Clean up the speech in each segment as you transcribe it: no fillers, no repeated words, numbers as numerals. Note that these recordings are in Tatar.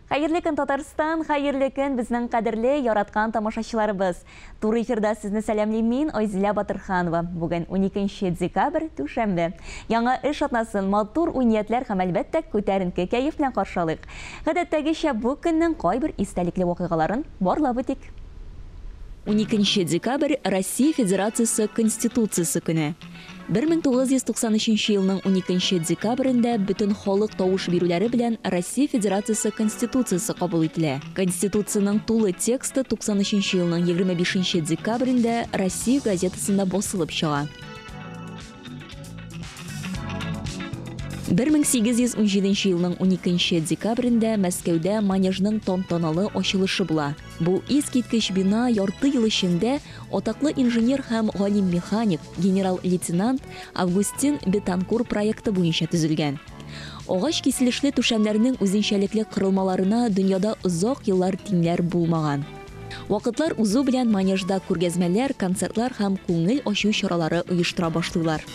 Хайырлы көн Татарстан, хайырлы көн безнең кадерле яраткан тамашачыларыбыз. Тур эфирда сезне сәламлим мин Айзилә Батырханова. Бүген 12 декабрь түшәмбе. Яңа эш атнасын матур уйниятләр һәм әлбәттә күтәренке кәеф белән каршылыйк. Гадәттәгечә бу көннең кайбер истәлекле вакыйгаларын барлап үтик. 12 декабрь Россия Федерациясы Конституциясы көне. 1993 елның 12 декабрендә бөтен халык тавыш бирүләре белән Россия Федерациясы Конституциясы кабул ителә. Конституцияның тулы тексты 93 елның 25 декабрендә Россия газетасында басылып чыга. 1817 елның 12 декабрендә Мәскәүдә Манежның тантаналы ачылышы була. Бу искиткеч бина ярты ел эчендә атаклы инженер һәм галим механик генерал-лейтенант Августин Бетанкур проекты буенча төзелгән. Агач киселешле түшәмнәрнең үзенчәлекле кырылмаларына дөньяда озак еллар тиңнәр булмаган. Вакытлар узу белән Манежда күргәзмәләр, концертлар һәм күңел ачу чаралары оештыра башлыйлар.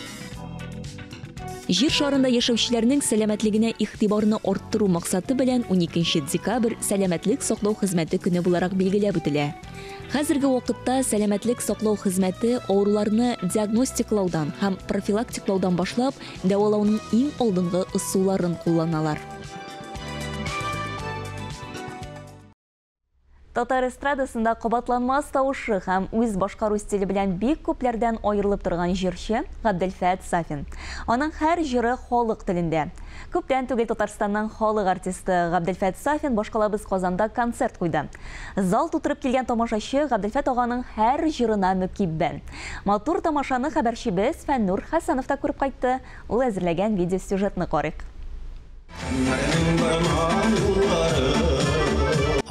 Җир шарында яшәүчеләрнең сәламәтлегенә игътибарны арттыру максаты белән 12 декабрь сәламәтлек саклау хезмәте көне буларак билгеләп үтелә. Хәзерге вакытта сәламәтлек саклау хезмәте авыруларны диагностиклаудан һәм профилактиклаудан башлап, дәвалауның иң алдынгы ысулларын кулланалар. Татар эстрадасында кабатланмас тавышы һәм үз башкару стиле белән бик күпләрдән аерылып торган җырчы Габделфәт Сафин. Аның һәр җыры халык телендә. Күптән түгел Татарстанның халык артисты Габделфәт Сафин башкалабыз Казанда концерт куйды. Зал тутырып килгән тамашачы Габделфәт аганың һәр җырына мөкиббән. Матур тамашаны хәбәрчебез Фәннур Хәсәнов та күреп кайтты. Ул әзерләгән видеосюжетны карыйк.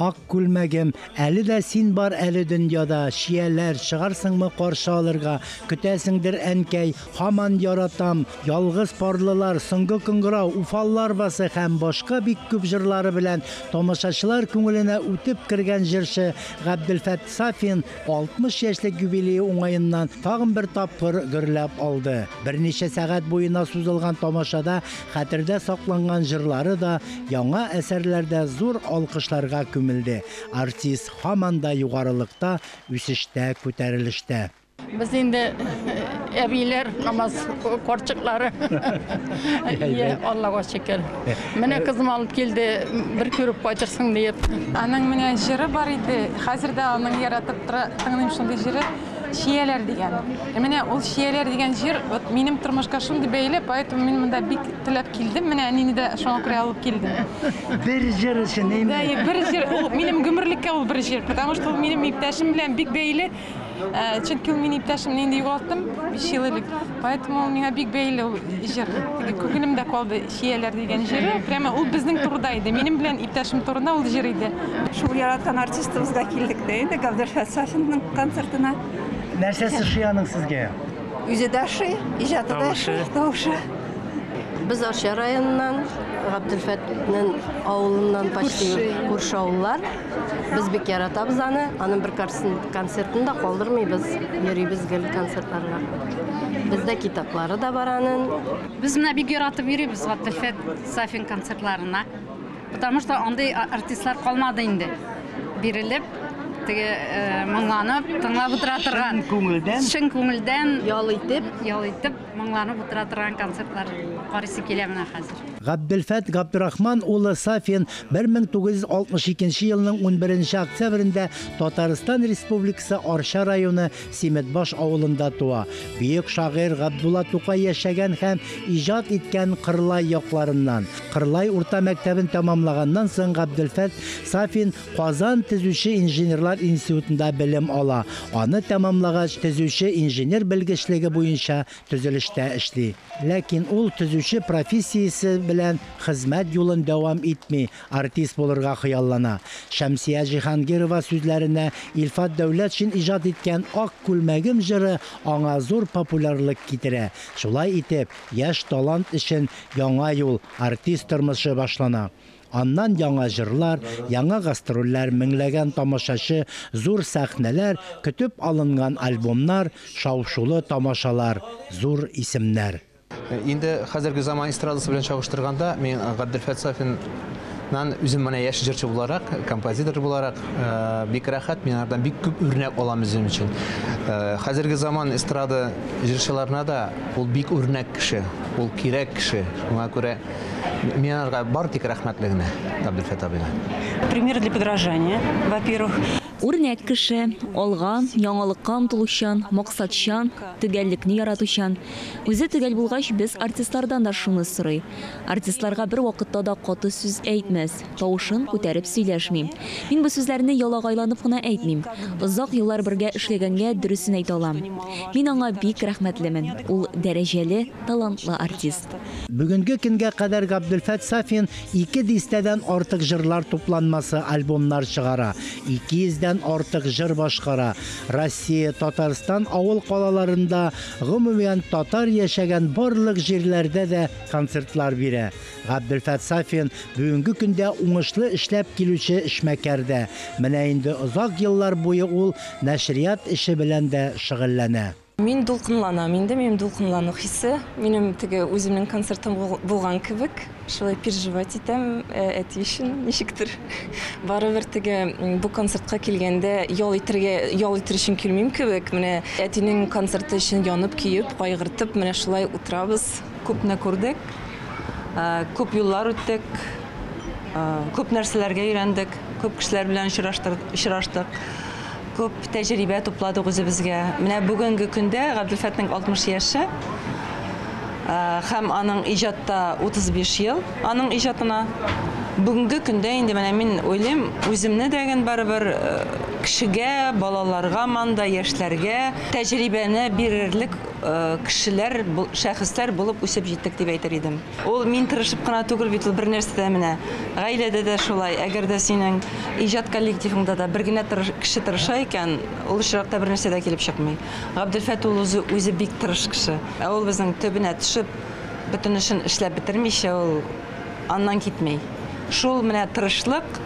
Ак күлмәгем, әле дә син бар әле дөньяда, шияләр чыгарсыңмы каршы алырга, көтәсеңдер әнкәй, һаман яратам, ялгыз парлылар, соңгы кыңгырау, уфаллар басы һәм башка бик күп җырлары белән тамашачылар күңеленә үтеп кергән җырчы Габделфәт Сафин 60 яшьлек юбилее уңаеннан тагын бер тапкыр гөрләп алды. Берничә сәгать буена сузылган тамашада хәтердә сакланган җырлары да яңа әсәрләрдә зур алкышларга Артист һаман да югарылыкта, үсештә, күтәрелештә. Biz indi əbiylər, namaz korçuqları. Allah'a şükür. Mənə kızım alıp geldi, bir körüp qaytırsın deyip. Aның mənə jiri var idi. Hazırda onun yaratıp tыңным şunday jiri şiyeler деген. Mənə ol şiyeler деген jir benim turmuşqa şunday bəyli, поэтому мен мында бик tilab келдім. Mənə әнені də şuna görə алып келдім. Bir jir için neymi? Bir jir, benim gümürlükке ol bir jir. Потому что benim иптәшем белән бик бәйле. Çünkü mini iptaşım neydi yuvalttım, bir şeylik. Поэтому меня big beyli jir. Күңелемдә kaldı şiyeler деген jiri. Prema ул безнең турыдaydı. Benim белән iptaşım турында ул jir иде. Шул яраткан артистыбызга килдек дә инде Габделфәт Сафинның концертына. Нәрсәсе шияның сезгә? Үзе дә шый, иҗаты да шый, тавышы. Biz Arşa rayonundan, Gabdelfet'nin avlundan почти күрше авыллар. Biz bik yaratабыз аны, аның bir konsertini de kaldırmayız, yürüyüz gel konsertlarına. Bizde kitapları da var anın. Biz buna bik yaratıb yürüyüz Gabdelfet Safin konsertlarına. Потому что onday artistlar kalmadı indi. Birilip, mыңланып, тыңлап утыра торган. Шын күңелдән ял итеп, мыңланып утыра торган концертлар карыйсы килә менә хәзер. Габделфәт Габдрахман улы Сафин 1962 елның 11 октябрендә Татарстан Республикасы Арча районы Семетбаш авылында туа. Бөек шагыйрь Габдулла Тукай яшәгән һәм иҗат иткән Кырлай якларыннан. Кырлай урта мәктәбен тәмамлаганнан соң Габделфәт Сафин Казан төзүче инженерлар институтында белем ала. Аны тәмамлагач төзүче инженер белгечлеге буенча төзелештә эшли. Ләкин ул төзүче профессиясе белән хезмәт юлын дәвам итми, артист булырга хыяллана. Шәмсия Җиһангирова сүзләренә Илфат Дәүләтшин иҗат иткән Ак күлмәгем җыры аңа зур популярлык китерә. Шулай итеп, яшь талант өчен яңа юл, артист тормышы башлана. Аннан яңа җырлар, яңа гастрольләр, меңләгән тамашачы, зур сәхнәләр, көтеп алынган альбомнар, шау-шулы тамашалар, зур исемнәр. Инде хәзерге заман эстрадасы белән чагыштырганда, мен Габделфәт Сафин Мен үзем менә яшь җырчы буларак, композитор буларак бик рәхәт, мин ардан бик күп үрнәк алам үзем өчен. Хәзерге заман эстрада җырчыларына да ул бик үрнәк кеше, ул кирәк кеше. Шуңа күрә мин арга бар тик рәхмәтлегенә Габделфәт абыйга. Пример для подражания, во-первых. Үрнәк кеше, алга, яңалыкка омтылучан, максатчан, төгәллекне яратучан. Үзе төгәл булгач, без артистлардан да шуны сорый. Артистларга бер вакытта да каты сүз әйтмәс, тавышын күтәреп сөйләшми. Мин бу сүзләрне ялагайланып кына әйтмим. Озак еллар бергә эшләгәнгә дөресен әйтә алам. Мин аңа бик рәхмәтлемен. Ул дәрәҗәле, талантлы артист. Бүгенге көнгә кадәр Габделфәт Сафин 200 артык җырлар тупланмасы альбомнар чыгара. 200 артык җыр башкара. Россия, Татарстан авыл калаларында гомумән татар яшәгән барлык җирләрдә дә концертлар бирә. Габделфәт Сафин бүгенге көндә уңышлы эшләп килүче эшмәкәрдә. Менә инде озак еллар буе ул нәшрият эше белән дә шөгыльләнә. Мин дулкынланам, инде минем дулкынлану хисе, минем теге үземнең концертым булган кебек, шулай переживать итәм, әти өчен ничектер. Барыбер теге бу концертка килгәндә ял итер өчен килмим кебек, менә әтинең концерты өчен янып киеп, кайгыртып, менә шулай утырабыз. Күпне күрдек, күп юллар үттек, күп нәрсәләргә өйрәндек, күп кешеләр белән очраштык. Күп тәҗрибә тупладык үзебезгә. Менә бүгенге көндә Габделфәтнең 60 яше һәм аның иҗатта 35 ел. Аның иҗатына бүгенге көндә инде менә мин уйлыйм, үземне дәгән барыбер кешегә, балаларга, манда яшьләргә тәҗрибәне бирерлек кешеләр, шәхесләр булып үсеп җиттек дип әйтер идем. Ул мин тырышып кына түгел бит, ул бер нәрсәдә менә гаиләдә дә шулай. Әгәр дә синең иҗат коллективыңда да бер генә кеше тырыша икән, ул очракта бер нәрсә дә килеп чыкмый. Габделфәт ул үзе бик тырыш кеше. Ул безнең төбенә төшеп, бөтен эшен эшләп бетермичә, ул аннан китмәй. Шул менә тырышлык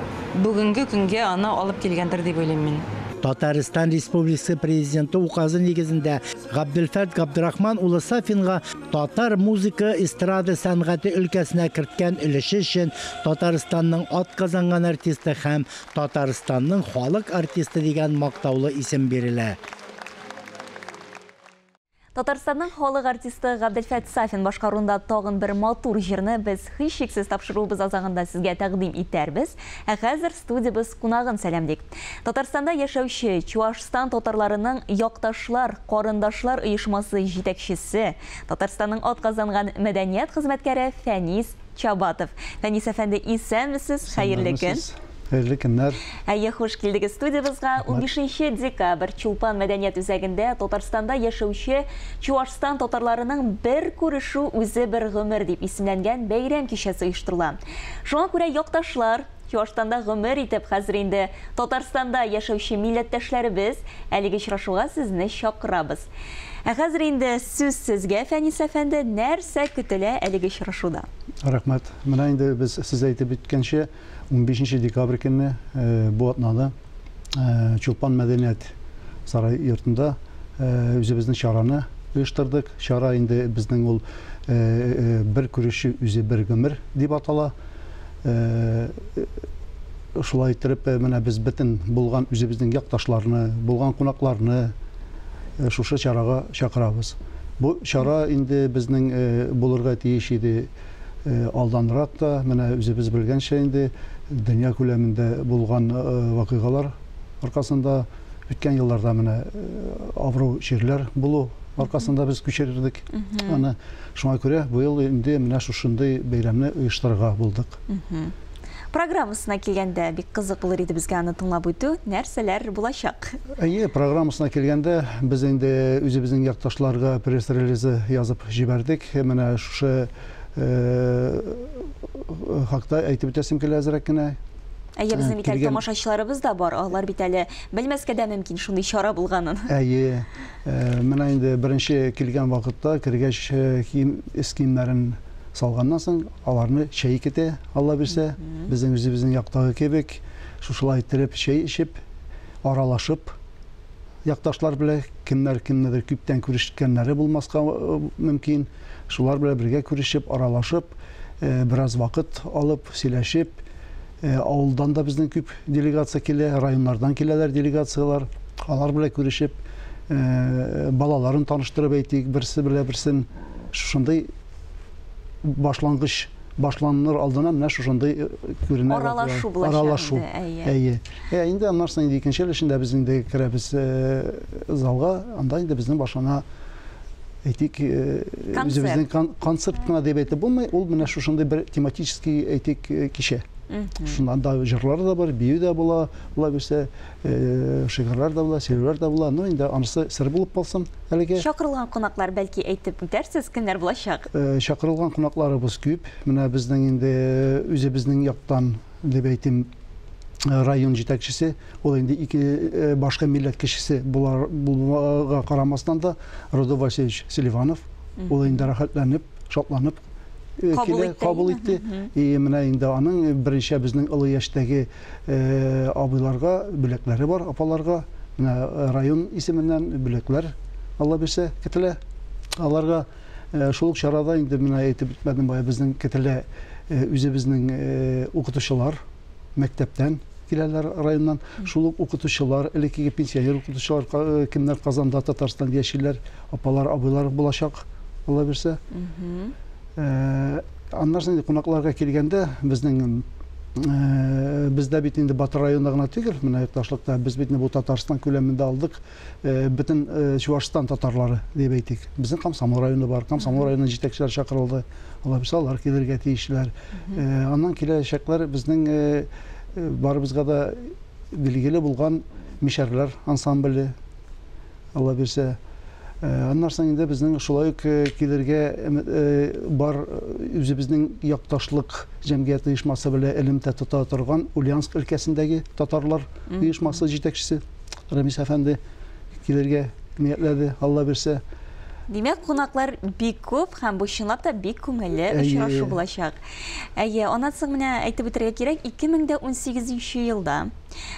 бүгенге көнгә аны алып килгәндер дип уйлыйм мин. Татарстан Республикасы президенты указы нигезендә Габделфәт Габдрахман улы Сафинга татар музыка эстрада сәнгате өлкәсенә керткән өлеше өчен Татарстанның атказанган артисты һәм Татарстанның халык артисты дигән мактаулы исем бирелә. Татарстанның халык артисты Габделфәт Сафин башкаруында тагын бер матур җырны без һичшиксез тапшыруыбыз азагында сезгә тәкъдим итәрбез. Ә хәзер студиябыз кунагын сәламлик. Татарстанда яшәүче Чуашстан татарларының якташлар, карындашлар оешмасы җитәкчесе, Татарстанның атказанган мәдәният хезмәткәре Фәнис Чабатов. Фәнис әфәнде, исәнмесез? Хәерле көн. Хәерле көннәр. Әйе, хуш килдегез студиябызга. 15 декабрь Чулпан мәдәният үзәгендә Татарстанда яшәүче Чуашстан татарларының бер күрешү үзе бер гомер дип исемләнгән бәйрәм кичәсе оештырыла. Шуңа күрә якташлар Чуашстанда гомер итеп хәзер инде Татарстанда яшәүче милләттәшләребез әлеге очрашуга сезне чакырабыз. Ә хәзер инде сүз сезгә, Фәнис әфәнде, нәрсә көтелә әлеге очрашуда? Рәхмәт. Менә инде без сез әйтеп үткәнчә 15 декабрь көнне бу атнада Чулпан мәдәният сарай йортында үзебезнең чараны оештырдык. Чара инде безнең ул бер күрешү үзе бер гомер дип атала. Шулай итеп менә без бөтен булган үзебезнең якташларны, булган кунакларны шушы чарага чакырабыз. Бу чара инде безнең булырга тиеш иде алданрак та, менә үзебез белгәнчә инде дөнья күләмендә булган вакыйгалар аркасында үткән елларда менә авыру җирләр булу аркасында без күчердек. Аны шуңа күрә бу ел инде менә шушындый бәйрәмне оештырырга булдык. Программасына килгәндә бик кызык булыр иде безгә аны тыңлап үтү. Нәрсәләр булачак? Әйе, программасына килгәндә без инде үзебезнең якташларга пресс-релизы язып җибәрдек. Менә шушы хакта әйтеп үтәсем килә әзрәк кенә. Әйе, безнең бит тамашачыларыбыз да бар. Алар бит әле белмәскә дә мөмкин шундый чара булганын. Әйе, менә инде беренче килгән вакытта кергәч киемнәрен салганнан соң аларны чәй итә, Алла бирсә, безнең үзебезнең яктагы кебек, шушылай итеп чәй ичеп, аралашып, якташлар белән кемнәр күптән күрешкәннәре булмаска мөмкин, шулар белән бергә күрешеп, аралашып, бераз вакыт алып, сөйләшеп, Авылдан да безнең күп делегация килә, районнардан киләләр делегациялар. Алар белән күрешеп, балаларын таныштырып әйтик, берсе белән берсен шушындай башланыр алдынан менә шушындай күренә. Аралашу. Әйе. Инде аннан соң икенче өлешендә без инде керәбез залга, анда инде безнең башлана әйтик, үзебезнең концерт кына дип әйтеп булмый, ул менә шушындай бер тематический әйтик кичә. Шундан да җырлар да бар, бию да була, була берсе, шигырьләр да була, сөйләр да була. Ну инде анысы сер булып калсын әлегә. Чакырылган кунаклар бәлки әйтеп үтәрсез, кемнәр булачак? Чакырылган кунакларыбыз күп. Менә безнең инде үзебезнең яктан дип әйтим, район җитәкчесе, ул инде ике башка милләт кешесе буларга карамастан да Родо Васильевич Селиванов, ул инде рәхәтләнеп, шатланып кабул итте. Менә инде аның беренче безнең олы яшьтәге абыйларга бүләкләре бар, апаларга. Менә район исеменнән бүләкләр Алла бирсә көтелә. Аларга шул ук чарада инде менә әйтеп бетмәдем бая безнең көтелә үзебезнең укытучылар мәктәптән киләләр районнан. Шул ук укытучылар, элеккеге пенсионер укытучылар кемнәр Казанда, Татарстан яшиләр, апалар, абыйлар булачак. Алла бирсә. Аннан соң кунакларга килгәндә безнең бездә бит инде Батыр районында гына түгел, менә якташлыкта без бит бу Татарстан күләмендә алдык, бөтен Чувашстан татарлары дип әйтик. Безнең Комсомол районы бар, Комсомол районының җитәкчеләре чакырылды. Алар бирсә алар килергә тиешләр. Аннан киләчәкләр безнең барыбызга да билгеле булган мишәрләр ансамбле. Алар бирсә аннан соң инде безнең шулай ук килергә бар үзебезнең якташлык җәмгыять оешмасы белән элемтә тота торган Ульяновск өлкәсендәге татарлар оешмасы җитәкчесе Рамис әфәнде килергә ниятләде. Алла бирсә. Димәк, кунаклар бик күп һәм бу чынлап та бик күңелле очрашу булачак. Аннан соң менә әйтеп үтәргә кирәк, 2018 елда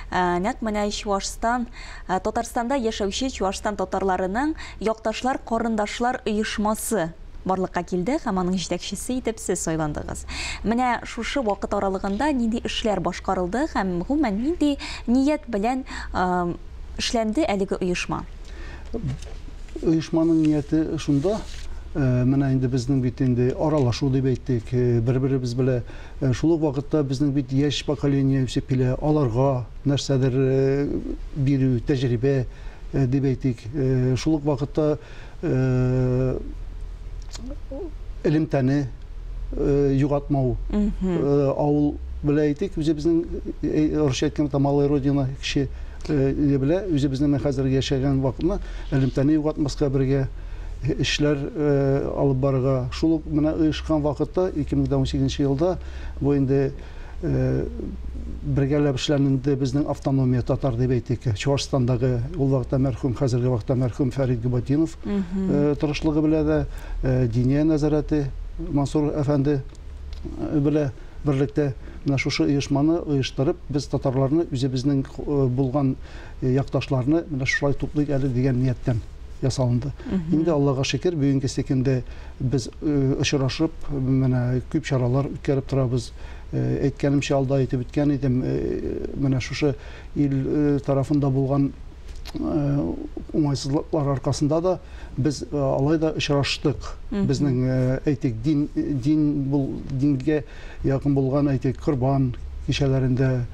нәкъ менә Чувашстан, Татарстанда яшәүче Чувашстан татарларының якташлар, карындашлар оешмасы барлыкка килде һәм аның җитәкчесе итеп сез сайландыгыз. Менә шушы вакыт аралыгында нинди эшләр башкарылды һәм гомумән нинди ният белән эшләнде әлеге оешма? Оешманың нияте шунда, менә инде безнең бит инде аралашу дип әйттек, бер-беребез белән шул ук вакытта безнең бит яшь поколение үсеп килә, аларга нәрсәдер бирү, тәҗрибә дип әйтик. Шул ук вакытта элемтәне югатмау, авыл белән әйтик, үзебезнең русча әйткәндә малая родина кеше белә, үзебезнең хәзерге яшәгән вакытны элемтәне югатмаска бергә эшләр алып барырга. Шул ук менә оешкан вакытта 2018 елда бу инде бергәләп эшләнде безнең автономия татар дип әйтик. Чувашстандагы ул вакытта мәрхүм, хәзерге вакытта мәрхүм Фәрит Габатинов тырышлыгы белән дә диния нәзарәте Мансур әфәнде белән берлектә менә шушы оешманы оештырып, без татарларны үзебезнең булган якташларны менә шулай туплыйк әле дигән нияттән ясалынды. Инде Аллага шөкер, бүгенге секендә без очрашып, менә күп чаралар үткәреп торабыз. Әйткәнемчә алда әйтеп үткән идем, менә шушы ил тарафында булган уңайсызлыклар аркасында да без алай да очраштык. Безнең әйтик дингә якын булган әйтик Корбан кичәләрендә,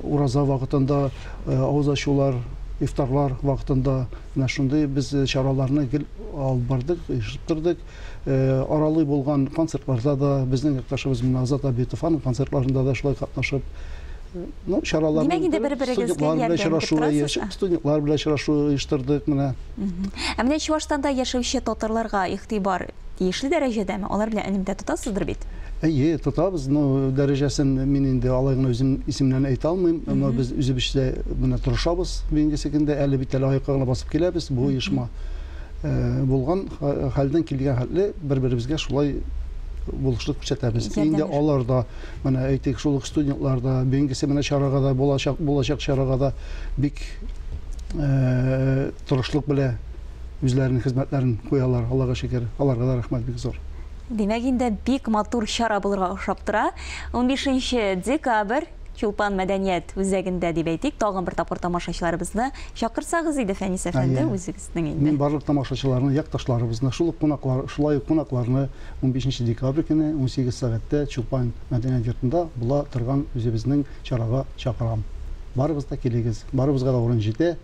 ураза вакытында авыз ачулар, ифтарлар вакытында менә шундый без чараларны алып бардык, оештырдык. Аралый булган концертларда да безнең якташыбыз Азат Абитовның концертларында да шулай катнашып, чараларны студентлар белән очрашу оештырдык менә. Менә Чувашстанда яшәүче татарларга игътибар тиешле дәрәҗәдәме? Алар белән элемтә тотасыздыр бит? Әйе, тотабыз. Дәрәҗәсен мин инде алай гына үзем исемнән әйтә алмыйм, әмма без үзебезчә менә тырышабыз. Бүгенге секендә әле бит әле аякка гына басып киләбез. Бу оешма булган хәлдән килгән хәтле бер-беребезгә шулай булышлык күрсәтәбез. Инде алар да менә әйтик шул студентлар да бүгенгесе менә чарага да булачак чарага да бик тырышлык белән үзләренең хезмәтләрен куялар. Аллага шөкер. Аларга да рәхмәт бик зур. Демәк инде бик матур чара булырга охшап тора. 15 декабрь Чулпан мәдәният үзәгендә дип әйтик, тагын бер тапкыр тамашачыларыбызны чакырсагыз иде, Фәнис әфәнде, үзегезнең инде. Мин барлык тамашачыларны, якташларыбызны, шулай кунакларны 15 декабрь көне 18 сәгатьтә Чулпан мәдәният йортында була торган үзебезнең чарага чакырам. Барыбыз да килегез, барыбызга да урын җитә.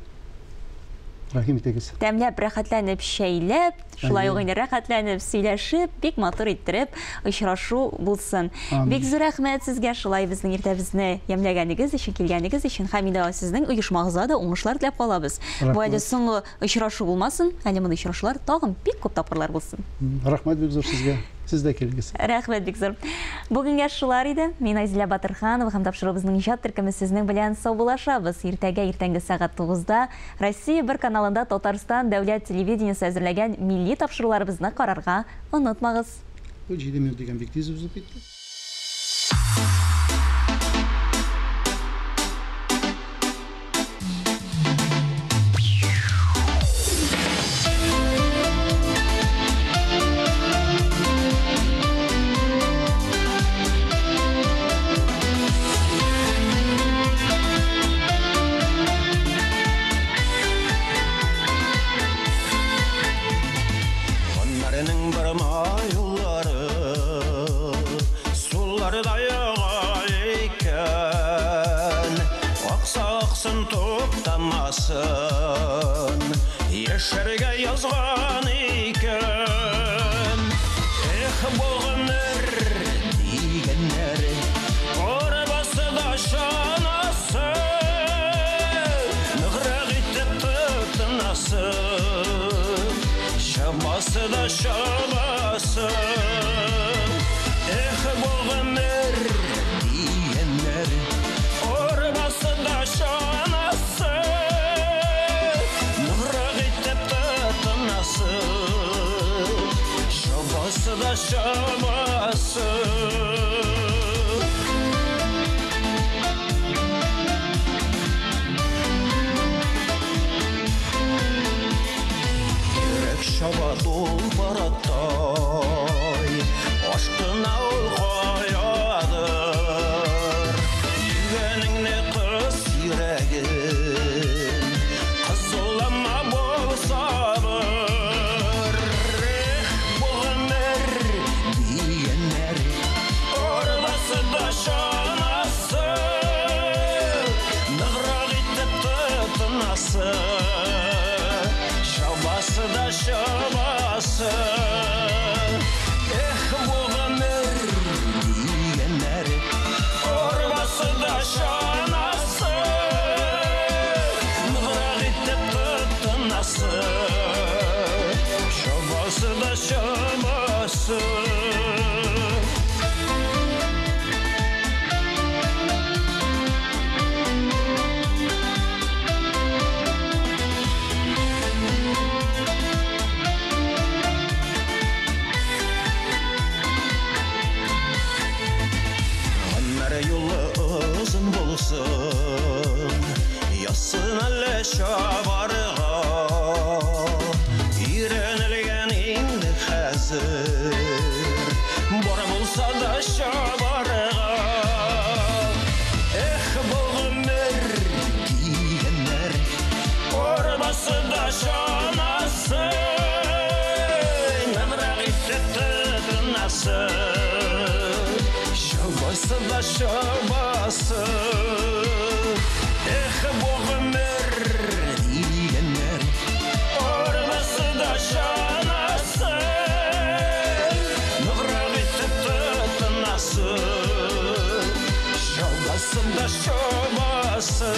Рәхим итегез. Тәмләп, рәхәтләнеп, шәйләп, шулай ук инде рәхәтләнеп, сөйләшеп, бик матур иттереп очрашу булсын. Бик зур рәхмәт сезгә шулай безнең иртәбезне ямьләгәнегез өчен, килгәнегез өчен. Һәм инде сезнең оешмагызга да уңышлар теләп калабыз. Бу әле соңгы очрашу булмасын, әле мондый очрашулар тагын бик күп тапкырлар булсын. Рәхмәт бик зур сезгә. Siz de kelgіз. Рәхмәт бик зур. Бүгенге шулар иде. Мин Айзилә Батырханова һәм тапшырыбызның иҗат төркеме сезнең белән сау булашабыз. Иртәнге сәгать 9-да Россия 1 каналында Татарстан дәүләт телевидениесе әзерләгән милли тапшыруларыбызны карарга онытмагыз. Bu 7 minut дигән бик тиз узып китте. Yaşarga yazgan iken boğunur digenler Orbası da şanası Nıgraq itip tıtınası Şabası da şabası boğunur digenler Orbası da şanası Şabası da şabası Yürek şaba dol baratay Aşkına ol kayadır Yüreğinle kız yüreğin Kızılama bol sabır Diyenler Orbası da şanası Nıgraq itip tıtınası Şabası da şabası boğunur diyenler Orbası da şanası Nıgraq itip tıtınası Şabası da şabası Yassın әлі шабарға Үйренілген енді қазір Бар болса да шабарға боғыныр дегенler Орбасы да шанасы Нымрақ итіп тұтынасы Шабасы да шабасы boğunur diyenler Orbası da şanası Nıgraq itip tıtınası Şabası da şabası